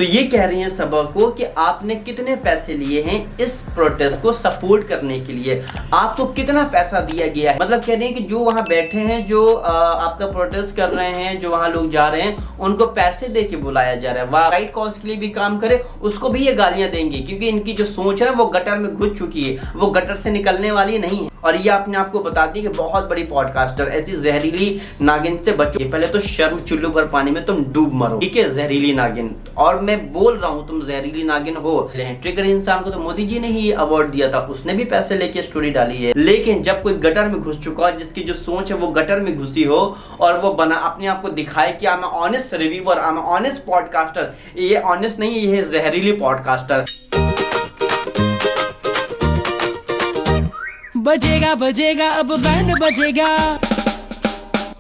तो ये कह रही हैं सबा को कि आपने कितने पैसे लिए हैं इस प्रोटेस्ट को सपोर्ट करने के लिए, आपको कितना पैसा दिया गया है। मतलब कह रही हैं कि जो वहाँ बैठे हैं, जो आपका प्रोटेस्ट कर रहे हैं, जो वहाँ लोग जा रहे हैं, उनको पैसे दे के बुलाया जा रहा है। वह राइट कॉज के लिए भी काम करे, उसको भी ये गालियां देंगी, क्योंकि इनकी जो सोच है वो गटर में घुस चुकी है, वो गटर से निकलने वाली नहीं है। और ये अपने आप को बताती है कि बहुत बड़ी पॉडकास्टर, ऐसी जहरीली नागिन से बचो। पहले तो शर्म चुल्लू भर पानी में तुम डूब मरो, ठीक है जहरीली नागिन। और मैं बोल रहा हूँ तुम जहरीली नागिन हो। ट्रिगर इंसान को तो मोदी जी ने ही अवार्ड दिया था, उसने भी पैसे लेके स्टोरी डाली है। लेकिन जब कोई गटर में घुस चुका है, जिसकी जो सोच है वो गटर में घुसी हो, और वो बना अपने आप को दिखाए कि I am honest reviewer, I am honest podcaster, ये ऑनेस्ट नहीं, ये है जहरीली पॉडकास्टर। बजेगा बजेगा अब बैंड बजेगा।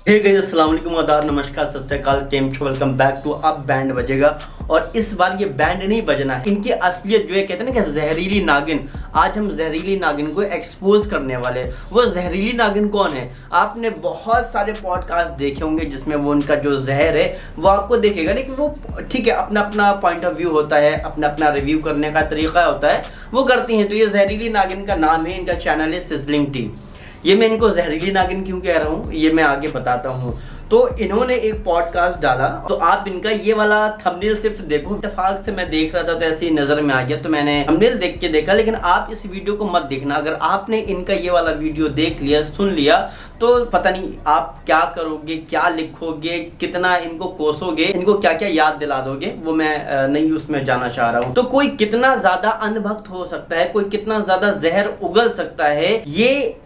हे गाइस, अस्सलाम वालेकुम, आदाब, नमस्कार, सत श्री अकाल, केम छो, वेलकम बैक टू अब बैंड बजेगा। और इस बार ये बैंड नहीं बजना है, इनकी असलियत जो है, कहते हैं ना कि जहरीली नागिन। आज हम जहरीली नागिन को एक्सपोज करने वाले। वो जहरीली नागिन कौन है? आपने बहुत सारे पॉडकास्ट देखे होंगे जिसमें वो उनका जो जहर है वो आपको देखेगा, लेकिन वो ठीक है, अपना अपना पॉइंट ऑफ व्यू होता है, अपना अपना रिव्यू करने का तरीका होता है, वो करती हैं। तो ये जहरीली नागिन का नाम है, इनका चैनल है सिजलिंग टी। ये मैं इनको जहरीली नागिन क्यों कह रहा हूँ ये मैं आगे बताता हूँ। तो इन्होंने एक पॉडकास्ट डाला, तो आप इनका ये वाला थंबनेल सिर्फ देखो। इत्तेफाक से मैं देख रहा था तो ऐसे ही नजर में आ गया, तो मैंने थंबनेल देख के देखा। लेकिन आप इस वीडियो को मत देखना। अगर आपने इनका ये वाला वीडियो देख लिया, सुन लिया, तो पता नहीं आप क्या करोगे, क्या लिखोगे, कितना इनको कोसोगे, इनको क्या क्या याद दिला दोगे, वो मैं नहीं उसमें जाना चाह रहा हूँ। तो कोई कितना ज्यादा अंधभक्त हो सकता है, कोई कितना ज्यादा जहर उगल सकता है, ये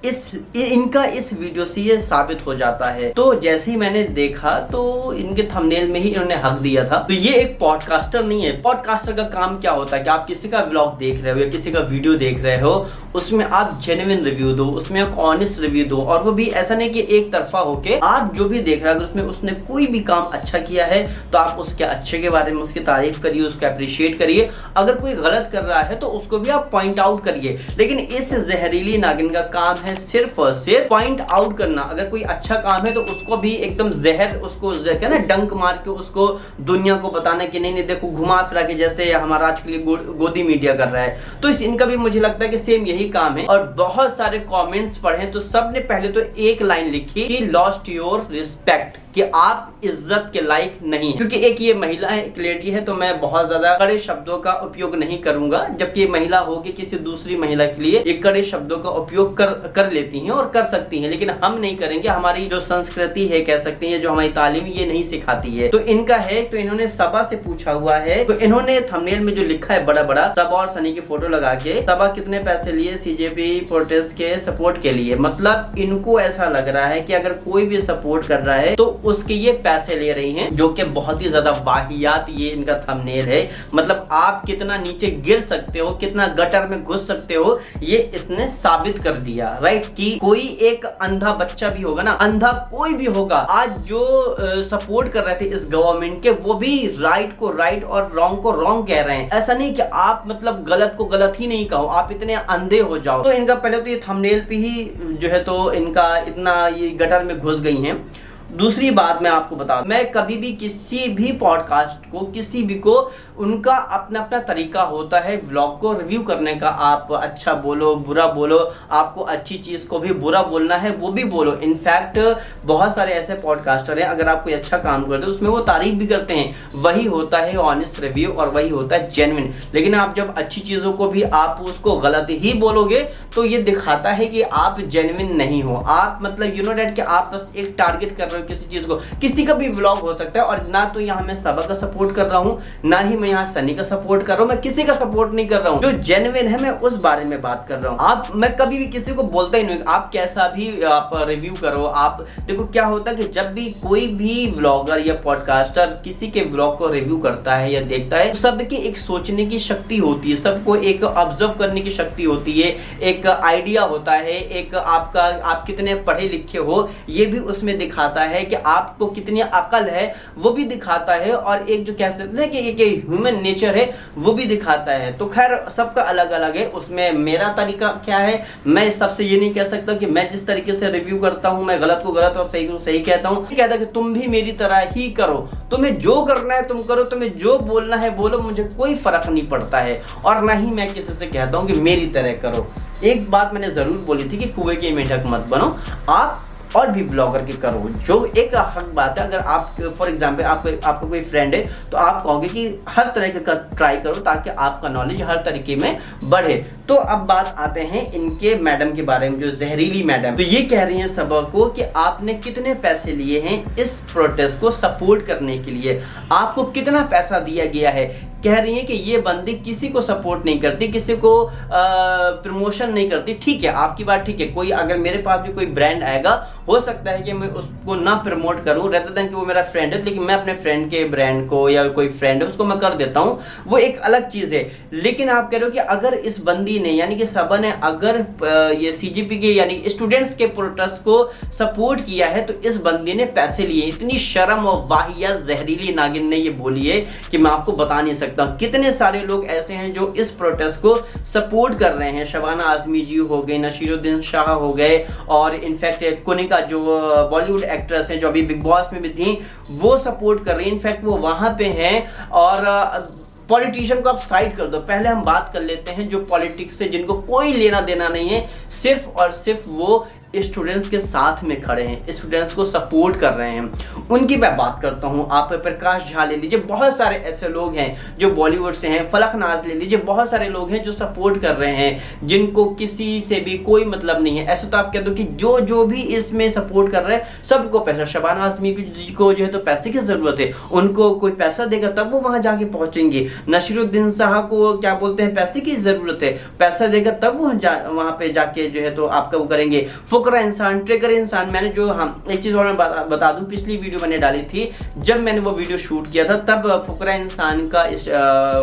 इनका इस वीडियो से ये साबित हो जाता है। तो जैसे ही मैंने देखा तो इनके थंबनेल में ही इन्होंने हक दिया था। तो ये एक पॉडकास्टर नहीं है। पॉडकास्टर का काम क्या होता है कि आप किसी का व्लॉग देख रहे हो या किसी का वीडियो देख रहे हो, उसमें आप जेन्युइन रिव्यू दो, उसमें एक ऑनेस्ट रिव्यू दो। और वो भी ऐसा नहीं कि एक तरफा होके आप जो भी देख रहे हो, अगर उसमें उसने कोई भी काम अच्छा किया है तो आप उसके अच्छे के बारे में उसकी तारीफ करिए, उसको अप्रिशिएट करिए। अगर कोई गलत कर रहा है तो उसको भी आप पॉइंट आउट करिए। लेकिन इस जहरीली नागिन का काम है सिर्फ और सिर्फ पॉइंट आउट करना। अगर कोई अच्छा काम है तो उसको भी एकदम जहर, उसको क्या ना, डंक मार के उसको दुनिया को बताना कि नहीं देखो, घुमा फिरा के, जैसे हमारा आज के लिए गोदी मीडिया कर रहा है। तो इनका भी मुझे लगता है कि सेम यही काम है। और बहुत सारे कमेंट्स पढ़े तो सबने पहले तो एक लाइन लिखी कि लॉस्ट योर रिस्पेक्ट, कि आप इज्जत के लायक नहीं। क्योंकि एक ये महिला है, एक लेडी है, तो मैं बहुत ज्यादा कड़े शब्दों का उपयोग नहीं करूंगा। जबकि ये महिला होगी किसी दूसरी महिला के लिए एक कड़े शब्दों का उपयोग कर लेती हैं और कर सकती हैं, लेकिन हम नहीं करेंगे। हमारी जो संस्कृति है, कह सकते हैं, जो हमारी तालीम ये नहीं सिखाती है। तो इनका है, तो इन्होंने सबा से पूछा हुआ है। तो इन्होंने थंबनेल में जो लिखा है बड़ा बड़ा, सबा और सनी की फोटो लगा के, सबा कितने पैसे लिए सीजेपी प्रोटेस्ट के सपोर्ट के लिए। मतलब इनको ऐसा लग रहा है कि अगर कोई भी सपोर्ट कर रहा है तो उसके ये पैसे ले रही हैं, जो कि बहुत ही ज्यादा वाहियात ये इनका थंबनेल है। मतलब आप कितना नीचे गिर सकते हो, कितना गटर में घुस सकते हो, ये इसने साबित कर दिया। राइट, कि कोई एक अंधा बच्चा भी होगा ना, अंधा कोई भी होगा, आज जो सपोर्ट कर रहे थे इस गवर्नमेंट के, वो भी राइट को राइट और रॉन्ग को रॉन्ग कह रहे हैं। ऐसा नहीं कि आप मतलब गलत को गलत ही नहीं कहो, आप इतने अंधे हो जाओ। तो इनका पहले तो ये थंबनेल पे ही जो है तो इनका इतना ये गटर में घुस गई हैं। दूसरी बात मैं आपको बता दूं, मैं कभी भी किसी भी पॉडकास्ट को, किसी भी को, उनका अपना अपना तरीका होता है व्लॉग को रिव्यू करने का। आप अच्छा बोलो, बुरा बोलो, आपको अच्छी चीज को भी बुरा बोलना है वो भी बोलो। इनफैक्ट बहुत सारे ऐसे पॉडकास्टर हैं, अगर आप कोई अच्छा काम करते हो उसमें वो तारीफ भी करते हैं, वही होता है ऑनेस्ट रिव्यू और वही होता है जेन्युइन। लेकिन आप जब अच्छी चीजों को भी आप उसको गलत ही बोलोगे तो ये दिखाता है कि आप जेन्युइन नहीं हो। आप मतलब यू नो डैट कि आप बस एक टारगेट कर रहे हो किसी चीज को। किसी का भी व्लॉग हो सकता है, और ना तो यहाँ मैं सबा का सपोर्ट कर रहा हूँ, ना ही मैं यहाँ सनी का सपोर्ट कर रहा हूँ। मैं किसी का सपोर्ट नहीं कर रहा हूँ, जो जेन्युइन है मैं उस बारे में बात कर रहा हूँ। आप, मैं कभी भी किसी को बोलता ही नहीं, आप कैसा भी आप रिव्यू करो। आप देखो क्या होता है कि जब भी कोई भी व्लॉगर या पॉडकास्टर किसी के व्लॉग को रिव्यू करता है या देखता है, तो सबकी एक सोचने की शक्ति होती है, सबको एक ऑब्जर्व करने की शक्ति होती है, एक आइडिया होता है, एक आपका, आप कितने पढ़े लिखे हो ये भी उसमें दिखाता है कि आपको कितनी अकल है वो भी दिखाता है, और एक जो कह सकते हैं कि एक ह्यूमन नेचर है वो भी दिखाता है। तो खैर सबका अलग अलग है, उसमें मेरा तरीका क्या है, मैं सबसे ये नहीं कह सकता कि मैं जिस तरीके से रिव्यू करता हूं मैं गलत को गलत और सही को सही कहता हूं। कहता कि तुम भी मेरी तरह ही करो, तुम्हें जो करना है तुम करो, तुम्हें जो बोलना है बोलो, मुझे कोई फर्क नहीं पड़ता है, और ना ही मैं किसी से कहता हूं कि मेरी तरह करो। एक बात मैंने जरूर बोली थी कि कुएं के मेंढक मत बनो, आप और भी ब्लॉगर की करो, जो एक हक बात है। अगर आप फॉर एग्जांपल आपका कोई फ्रेंड है तो आप कहोगे कि हर तरह का ट्राई करो ताकि आपका नॉलेज हर तरीके में बढ़े। तो अब बात आते हैं इनके मैडम के बारे में, जो जहरीली मैडम। तो ये कह रही हैं सबा को कि आपने कितने पैसे लिए हैं इस प्रोटेस्ट को सपोर्ट करने के लिए, आपको कितना पैसा दिया गया है। कह रही है कि ये बंदी किसी को सपोर्ट नहीं करती, किसी को प्रमोशन नहीं करती। ठीक है, आपकी बात ठीक है, कोई अगर मेरे पास भी कोई ब्रांड आएगा हो सकता है कि मैं उसको ना प्रमोट करूं, रेदर देन कि वो मेरा फ्रेंड है, लेकिन मैं अपने फ्रेंड के ब्रांड को या कोई फ्रेंड है उसको मैं कर देता हूं, वो एक अलग चीज है। लेकिन आप कह रहे हो कि अगर इस बंदी ने यानी कि सबा ने अगर ये सीजीपी के यानी स्टूडेंट्स के प्रोटेस्ट को सपोर्ट किया है तो इस बंदी ने पैसे लिए। इतनी शर्म और वाहिया जहरीली नागिन ने ये बोली है कि मैं आपको बता नहीं सकता। कितने सारे लोग ऐसे हैं जो इस प्रोटेस्ट को सपोर्ट कर रहे हैं। शबाना आजमी जी हो गए, नशीरुद्दीन शाह हो गए, और इनफैक्ट कुनिका जो बॉलीवुड एक्ट्रेस हैं जो अभी बिग बॉस में भी थी वो सपोर्ट कर रही है। इनफैक्ट वो वहां पे हैं। और पॉलिटिशियन को आप साइड कर दो, पहले हम बात कर लेते हैं जो पॉलिटिक्स से जिनको कोई लेना देना नहीं है, सिर्फ और सिर्फ वो स्टूडेंट्स के साथ में खड़े हैं, स्टूडेंट्स को सपोर्ट कर रहे हैं, उनकी मैं बात करता हूं। आप प्रकाश झा ले लीजिए, बहुत सारे ऐसे लोग हैं जो बॉलीवुड से हैं, फलक नाज ले लीजिए, बहुत सारे लोग हैं जो सपोर्ट कर रहे हैं, जिनको किसी से भी कोई मतलब नहीं है। ऐसे तो आप कह दो कि जो भी इसमें सपोर्ट कर रहे हैं सबको पैसा, शबाना आजमी को जो है तो पैसे की जरूरत है, उनको कोई पैसा देगा तब वो वहां जाके पहुंचेंगे। नशीरुद्दीन शाह को क्या बोलते हैं, पैसे की जरूरत है, पैसा देगा तब वो वहां पे जाके जो है तो आपका वो करेंगे। फुकरा इंसान, ट्रिगर इंसान, मैंने जो एक चीज और मैं बता दूं, पिछली वीडियो मैंने डाली थी, जब मैंने वो वीडियो शूट किया था तब फुकरा इंसान का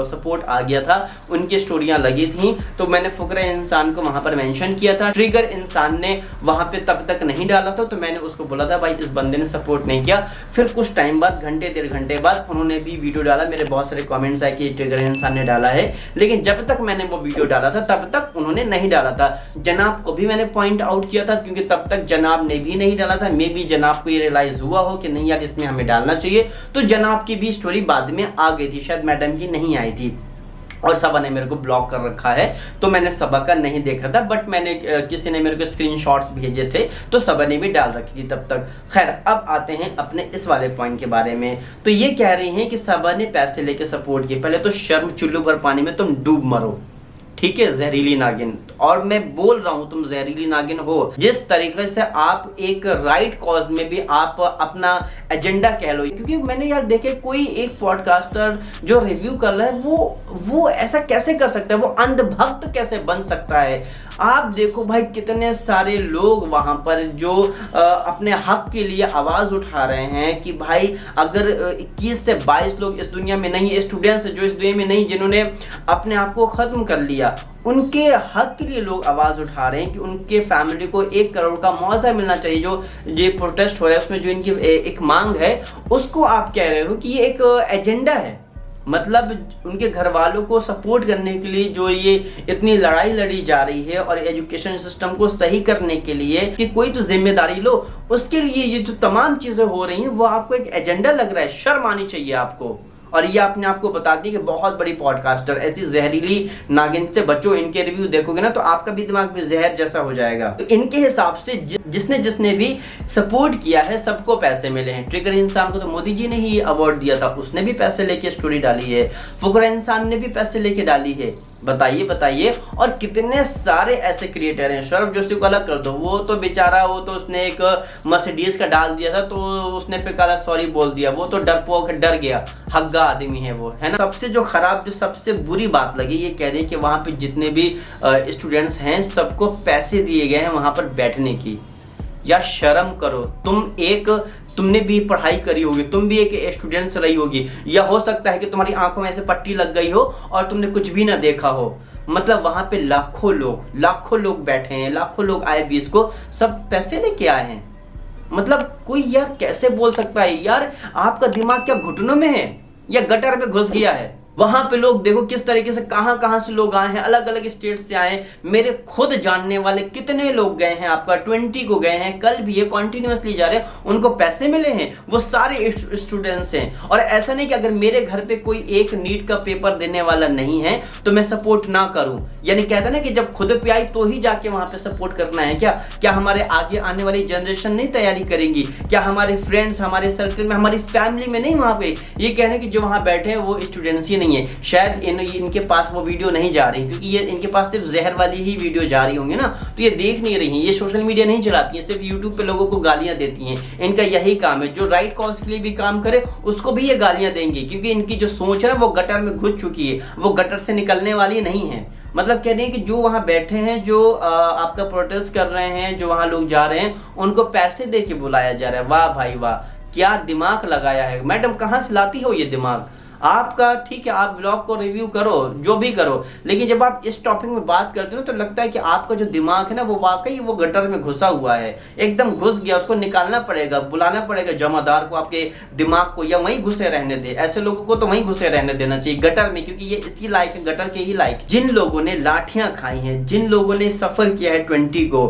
सपोर्ट आ गया था, उनकी स्टोरियां लगी थी, तो मैंने फुकरा इंसान को वहां पर मेंशन किया था। ट्रिगर इंसान ने वहां पे तब तक नहीं डाला था, तो मैंने उसको बोला था भाई इस बंदे ने सपोर्ट नहीं किया। फिर कुछ टाइम बाद, घंटे 1.5 घंटे बाद उन्होंने भी वीडियो डाला, मेरे बहुत सारे कमेंट्स आए कि ट्रिगर इंसान ने डाला है, लेकिन जब तक मैंने वो वीडियो डाला था तब तक उन्होंने नहीं डाला था। जनाब को भी मैंने पॉइंट आउट किया था, क्योंकि तब तक जनाब ने भी नहीं डाला था। मे भी जनाब को ये रियलाइज हुआ हो कि नहीं यार इसमें हमें डालना चाहिए, तो जनाब की भी स्टोरी बाद में आ गई थी, शायद मैडम की नहीं आई थी। और सबा ने मेरे को ब्लॉक कर रखा है तो मैंने सबा का नहीं देखा था, बट मैंने किसी ने मेरे को स्क्रीनशॉट्स भेजे थे तो सबा ने भी डाल रखी थी तब तक। खैर अब आते हैं अपने इस वाले पॉइंट के बारे में। तो ये कह रही हैं कि सबा ने पैसे लेके सपोर्ट किए, पहले तो शर्म चुल्लू भर पानी में तुम डूब मरो, ठीक है जहरीली नागिन। और मैं बोल रहा हूं तुम जहरीली नागिन हो, जिस तरीके से आप एक राइट कॉज में भी आप अपना एजेंडा कह लो, क्योंकि मैंने यार देखे कोई एक पॉडकास्टर जो रिव्यू कर रहा है वो ऐसा कैसे कर सकता है, वो अंधभक्त कैसे बन सकता है। आप देखो भाई कितने सारे लोग वहां पर जो अपने हक के लिए आवाज उठा रहे हैं कि भाई अगर 21 से 22 लोग इस दुनिया में नहीं, स्टूडेंट्स जो इस दुनिया में नहीं, जिन्होंने अपने आप को खत्म कर लिया, उनके हक के लिए लोग आवाज उठा रहे हैं कि उनके फैमिली को 1 करोड़ का मुआवजा मिलना चाहिए। जो ये प्रोटेस्ट हो रहा है उसमें जो इनकी एक मांग है उसको आप कह रहे हो कि ये एक एजेंडा है। मतलब उनके घर वालों को सपोर्ट करने के लिए जो ये इतनी लड़ाई लड़ी जा रही है और एजुकेशन सिस्टम को सही करने के लिए कि कोई तो जिम्मेदारी लो, उसके लिए ये जो तमाम चीजें हो रही हैं वो आपको एक एजेंडा लग रहा है। शर्म आनी चाहिए आपको। और ये अपने आपको बताती है कि बहुत बड़ी पॉडकास्टर, ऐसी जहरीली नागिन से बचो। इनके रिव्यू देखोगे ना तो आपका भी दिमाग भी जहर जैसा हो जाएगा। तो इनके हिसाब से जिसने भी सपोर्ट किया है सबको पैसे मिले हैं। ट्रिगर इंसान को तो मोदी जी ने ही अवार्ड दिया था, उसने भी पैसे लेके स्टोरी डाली है। फुकरा इंसान ने भी पैसे लेके डाली है। बताइए। और कितने सारे ऐसे क्रिएटर हैं। सौरभ जोशी को अलग कर दो, वो तो बेचारा, वो तो उसने एक मर्सिडीज का डाल दिया था तो उसने फिर काला सॉरी बोल दिया, वो तो डरपोक डर गया, हग्गा आदमी है वो, है ना। सबसे जो खराब, जो सबसे बुरी बात लगी, ये कह रही कि वहां पे जितने भी स्टूडेंट्स हैं सबको पैसे दिए गए हैं वहां पर बैठने की। यार शर्म करो। तुमने भी पढ़ाई करी होगी, तुम भी एक स्टूडेंट रही होगी, या हो सकता है कि तुम्हारी आंखों में ऐसे पट्टी लग गई हो और तुमने कुछ भी ना देखा हो। मतलब वहां पे लाखों लोग बैठे हैं, लाखों लोग आए 20 को, सब पैसे लेके आए हैं। मतलब कोई यार कैसे बोल सकता है यार, आपका दिमाग क्या घुटनों में है या गटर में घुस गया है? वहां पे लोग देखो किस तरीके से कहां कहां से लोग आए हैं, अलग अलग स्टेट से आए हैं। मेरे खुद जानने वाले कितने लोग गए हैं, आपका 20 को गए हैं, कल भी ये कंटिन्यूअसली जा रहे हैं, उनको पैसे मिले हैं, वो सारे स्टूडेंट्स हैं। और ऐसा नहीं कि अगर मेरे घर पे कोई एक नीट का पेपर देने वाला नहीं है तो मैं सपोर्ट ना करूं। यानी कहता ना कि जब खुद पे आई तो ही जाके वहां पे सपोर्ट करना है। क्या हमारे आगे आने वाली जनरेशन नहीं तैयारी करेंगी? क्या हमारे फ्रेंड्स, हमारे सर्कल में, हमारी फैमिली में नहीं वहां पे ये कहने कि जो वहां बैठे हैं वो स्टूडेंट्स ही नहीं है? शायद इनके पास वो वीडियो नहीं जा रही, क्योंकि ये इनके पास सिर्फ जहर वाली ही वीडियो जा रही होंगी ना, तो ये देख नहीं रही हैं। ये सोशल मीडिया नहीं चलाती हैं, सिर्फ यूट्यूब पे लोगों को गालियां देती हैं। इनका यही काम है। जो राइट कॉज के लिए भी काम करे उसको भी ये गालियां देंगी, क्योंकि इनकी जो सोच है वो गटर में घुस चुकी है, वो गटर से निकलने वाली नहीं है। मतलब कह रहे हैं कि जो वहां बैठे हैं, जो आपका प्रोटेस्ट कर रहे हैं, जो वहां लोग जा रहे हैं, उनको पैसे दे के बुलाया जा रहा है। वाह भाई वाह, क्या दिमाग लगाया है मैडम, कहाँ से लाती हो ये दिमाग? आपका ठीक है, आप व्लॉग को रिव्यू करो, जो भी करो, लेकिन जब आप इस टॉपिक में बात करते हो तो लगता है कि आपका जो दिमाग है ना वो वाकई वो गटर में घुसा हुआ है, एकदम घुस गया। उसको निकालना पड़ेगा, बुलाना पड़ेगा जमादार को आपके दिमाग को, या वहीं घुसे रहने दे। ऐसे लोगों को तो वहीं घुसे रहने देना चाहिए गटर में, क्योंकि ये इसकी लाइफ है, गटर के ही लाइफ। जिन लोगों ने लाठियां खाई हैं, जिन लोगों ने सफर किया है 20 को,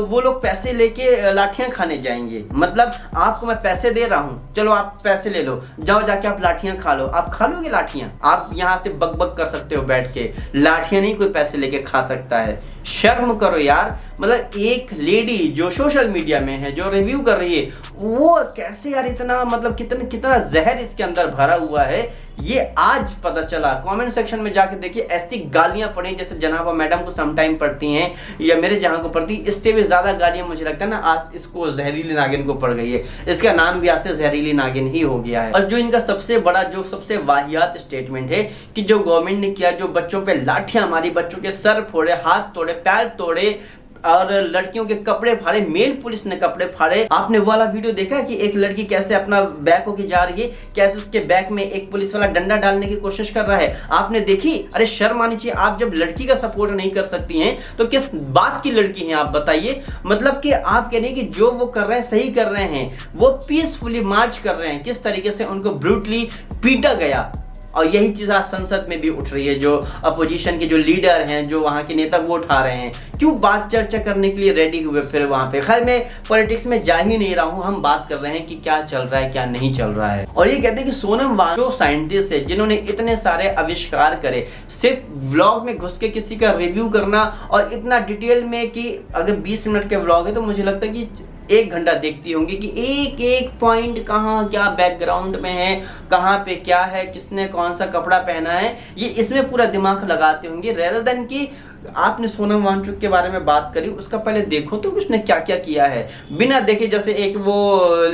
वो लोग पैसे लेके लाठियां खाने जाएंगे। मतलब आपको मैं पैसे दे रहा हूं, चलो आप पैसे ले लो, जाओ जाके आप लाठियां खा लो। आप खा लोगे लाठियां? आप यहां से बकबक कर सकते हो बैठ के, लाठियां नहीं कोई पैसे लेके खा सकता है। शर्म करो यार। मतलब एक लेडी जो सोशल मीडिया में है, जो रिव्यू कर रही है, वो कैसे यार इतना, मतलब कितना जहर इसके अंदर भरा हुआ है, ये आज पता चला। कमेंट सेक्शन में जाके देखिए, ऐसी गालियां पड़ी जैसे जनाबा मैडम को समटाइम पड़ती हैं या मेरे जहां को पड़ती, इससे भी ज्यादा गालियां मुझे लगता है ना आज इसको जहरीली नागिन को पड़ गई है। इसका नाम भी आज से जहरीली नागिन ही हो गया है। और जो इनका सबसे बड़ा, जो सबसे वाहियात स्टेटमेंट है कि जो गवर्नमेंट ने किया, जो बच्चों पे लाठियां मारी, बच्चों के सर फोड़े, हाथ तोड़े, पैर तोड़े और लड़कियों के कपड़े फाड़े, मेल पुलिस ने कपड़े फाड़े। आपने वाला वीडियो देखा कि एक लड़की कैसे अपना बैग होके जा रही है, कैसे उसके बैग में एक पुलिस वाला डंडा डालने की कोशिश कर रहा है, आपने देखी? अरे शर्म आनी चाहिए। आप जब लड़की का सपोर्ट नहीं कर सकती हैं तो किस बात की लड़की हैं आप, बताइए? मतलब कि आप कह रहे हैं कि जो वो कर रहे हैं सही कर रहे हैं, वो पीसफुली मार्च कर रहे हैं, किस तरीके से उनको ब्रूटली पीटा गया। और यही चीज आज संसद में भी उठ रही है। जो अपोजिशन के जो लीडर हैं, जो वहाँ के नेता, वो उठा रहे हैं। क्यों बात चर्चा करने के लिए रेडी हुए फिर वहाँ पे? खैर मैं पॉलिटिक्स में जा ही नहीं रहा हूँ, हम बात कर रहे हैं कि क्या चल रहा है, क्या नहीं चल रहा है। और ये कहते हैं कि सोनम वांगचुक जो साइंटिस्ट है, जिन्होंने इतने सारे आविष्कार करे, सिर्फ व्लॉग में घुस के किसी का रिव्यू करना और इतना डिटेल में, कि अगर 20 मिनट के व्लॉग है तो मुझे लगता है कि 1 घंटा देखती होंगी कि एक एक पॉइंट कहाँ क्या बैकग्राउंड में है, कहाँ पे क्या है, किसने कौन सा कपड़ा पहना है, ये इसमें पूरा दिमाग लगाते होंगे। रेदर देन कि आपने सोनम वांगचुक के बारे में बात करी, उसका पहले देखो तो उसने क्या क्या किया है। बिना देखे, जैसे एक वो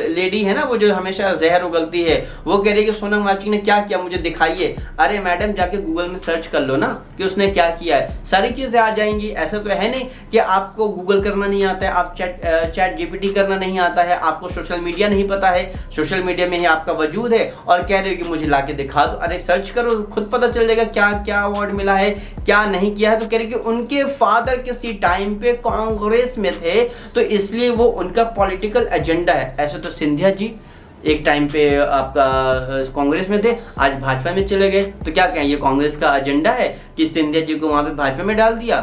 लेडी है ना, वो जो हमेशा जहर उगलती है, वो कह रही है कि सोनम वांगचुक ने क्या किया, मुझे दिखाइए। अरे मैडम जाके गूगल में सर्च कर लो ना कि उसने क्या किया है, सारी चीजें आ जाएंगी। ऐसा तो है नहीं कि आपको गूगल करना नहीं आता है, आप चैट जीपीटी करना नहीं आता है, आपको सोशल मीडिया नहीं पता है, सोशल मीडिया में ही आपका वजूद है, और कह रहे हो कि मुझे लाके दिखा दो। अरे सर्च करो, खुद पता चल जाएगा क्या क्या अवार्ड मिला है, क्या नहीं किया है। तो कह रहे कि उनके फादर किसी टाइम पे कांग्रेस में थे, तो इसलिए वो उनका पॉलिटिकल एजेंडा है। ऐसे तो सिंधिया जी एक टाइम पे आपका कांग्रेस में थे, आज भाजपा में चले गए, तो क्या कहें, ये कांग्रेस का एजेंडा है कि सिंधिया जी को वहां पे भाजपा में डाल दिया,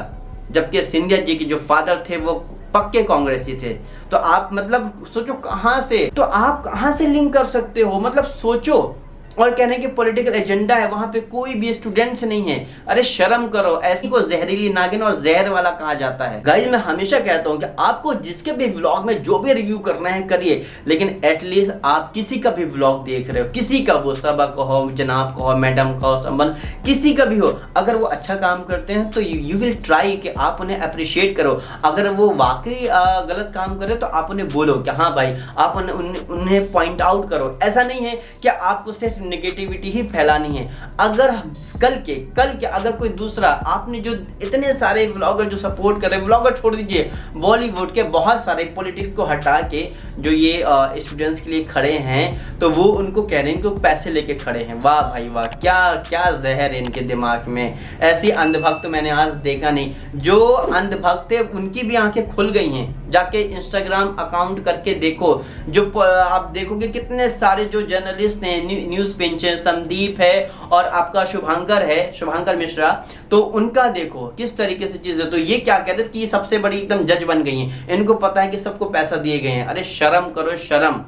जबकि सिंधिया जी के जो फादर थे वो पक्के कांग्रेसी थे। तो आप मतलब सोचो कहां से, तो आप कहां से लिंक कर सकते हो, मतलब सोचो। और कहने की पॉलिटिकल एजेंडा है, वहां पे कोई भी स्टूडेंट्स नहीं है। अरे शर्म करो, ऐसी को जहरीली नागिन और जहर वाला कहा जाता है। गाइस मैं हमेशा कहता हूं कि आपको जिसके भी व्लॉग में जो भी रिव्यू करना है करिए, लेकिन एटलीस्ट आप किसी का भी व्लॉग देख रहे हो, किसी का, वो सबक हो, जनाब का हो, मैडम का हो, संबंध किसी का भी हो, अगर वो अच्छा काम करते हैं तो यू विल ट्राई कि आप उन्हें अप्रिशिएट करो। अगर वो वाकई गलत काम करे तो आप उन्हें बोलो कि हाँ भाई, आप उन्हें पॉइंट आउट करो। ऐसा नहीं है कि आपको सिर्फ नेगेटिविटी ही फैलानी है। अगर कल के अगर कोई दूसरा, आपने जो इतने सारे व्लॉगर जो सपोर्ट कर रहे हैं, व्लॉगर छोड़ दीजिए, बॉलीवुड के बहुत सारे पॉलिटिक्स को हटा के जो ये स्टूडेंट्स के लिए खड़े हैं, तो वो उनको कह रहे हैं कि वो पैसे लेके खड़े हैं। वाह भाई वाह, क्या क्या जहर है इनके दिमाग में। ऐसी अंधभक्त मैंने आज देखा नहीं। जो अंधभक्त है उनकी भी आंखें खुल गई हैं। जाके इंस्टाग्राम अकाउंट करके देखो, जो आप देखोगे कितने सारे जो जर्नलिस्ट हैं, न्यूज़ पेंचर संदीप है और आपका शुभांकर मिश्रा, तो उनका देखो किस तरीके से चीज़ है। तो ये क्या कह रहे थे कि ये सबसे बड़ी एकदम जज बन गई हैं, इनको पता है कि सबको पैसा दिए गए हैं। अरे शर्म करो शर्म।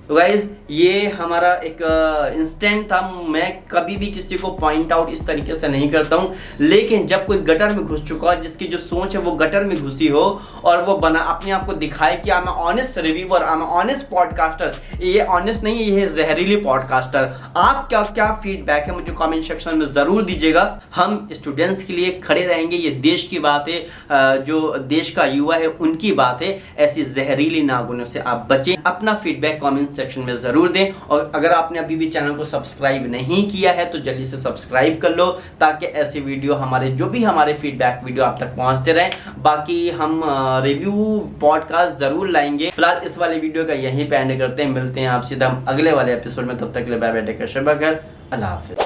तो गाइज ये हमारा एक इंस्टेंट था। मैं कभी भी किसी को पॉइंट आउट इस तरीके से नहीं करता हूँ, लेकिन जब कोई गटर में घुस चुका हो, जिसकी जो सोच है वो गटर में घुसी हो और वो अपने आप को दिखाए कि I am honest reviewer, I am honest podcaster, ये ऑनेस्ट नहीं है, ये है जहरीली पॉडकास्टर। आप क्या फीडबैक है मुझे कमेंट सेक्शन में ज़रूर दीजिएगा। हम स्टूडेंट्स के लिए खड़े रहेंगे, ये देश की बात है, जो देश का युवा है उनकी बात है। ऐसी जहरीली नागुनों से आप बचें। अपना फीडबैक कमेंट सेक्शन में जरूर दें, और अगर आपने अभी भी चैनल को सब्सक्राइब नहीं किया है तो जल्दी से सब्सक्राइब कर लो, ताकि ऐसे वीडियो हमारे फीडबैक वीडियो आप तक पहुंचते रहें। बाकी हम रिव्यू पॉडकास्ट जरूर लाएंगे। फिलहाल इस वाले वीडियो का यहीं पे एंड करते हैं। मिलते हैं आप सीधा अगले वाले एपिसोड में, तब तक के लिए बाय बाय, टेक केयर, अल्लाह हाफिज़।